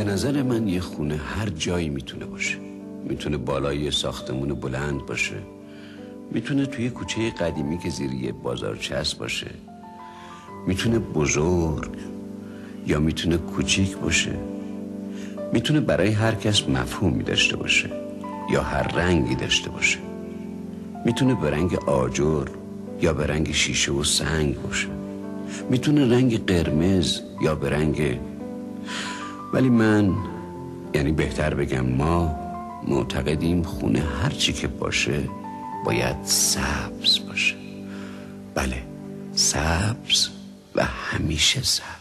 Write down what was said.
به نظر من یه خونه هر جایی میتونه باشه. میتونه بالای ساختمون بلند باشه، میتونه توی کوچه قدیمی که زیر یه بازارچه است باشه، میتونه بزرگ یا میتونه کوچیک باشه، میتونه برای هر کس مفهومی داشته باشه یا هر رنگی داشته باشه، میتونه به رنگ آجر یا به رنگ شیشه و سنگ باشه، میتونه رنگ قرمز یا به رنگ، ولی من، یعنی بهتر بگم ما، معتقدیم خونه هر چی که باشه باید سبز باشه. بله، سبز و همیشه سبز.